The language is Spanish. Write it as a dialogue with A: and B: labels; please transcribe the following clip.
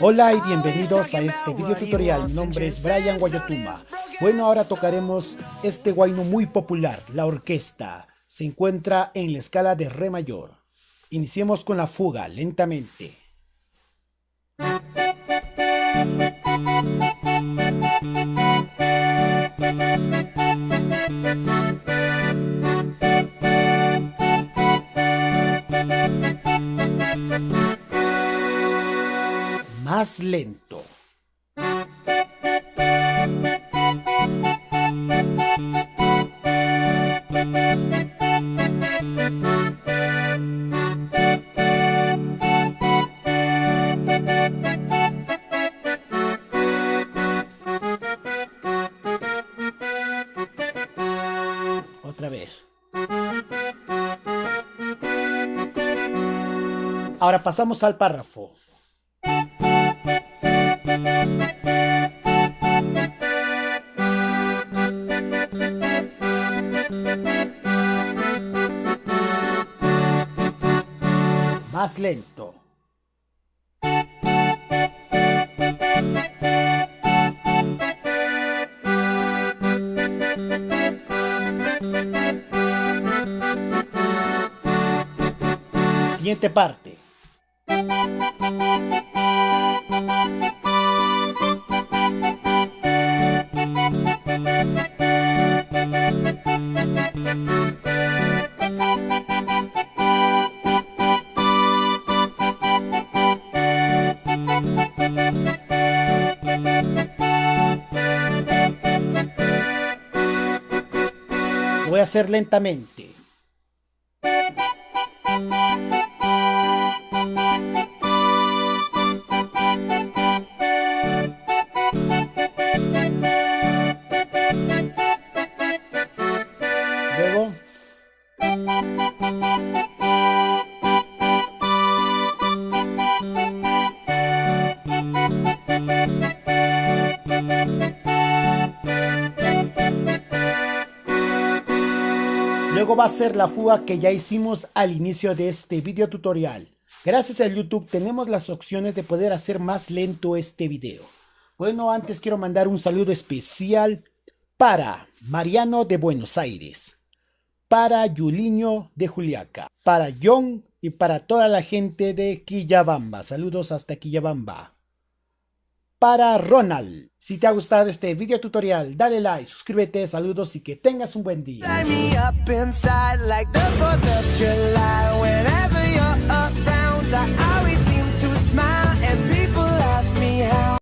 A: Hola y bienvenidos a este video tutorial. Mi nombre es Brian Guayotuma. Bueno, ahora tocaremos este huayno muy popular, la orquesta. Se encuentra en la escala de re mayor. Iniciemos con la fuga lentamente. Más lento. Otra vez. Ahora pasamos al párrafo. Más lento. Siguiente parte. Voy a hacer lentamente. Luego. Luego va a ser la fuga que ya hicimos al inicio de este video tutorial. Gracias a YouTube tenemos las opciones de poder hacer más lento este video. Bueno, antes quiero mandar un saludo especial para Mariano de Buenos Aires, para Yuliño de Juliaca, para John y para toda la gente de Quillabamba. Saludos hasta Quillabamba. Para Ronald, si te ha gustado este video tutorial, dale like, suscríbete, saludos y que tengas un buen día.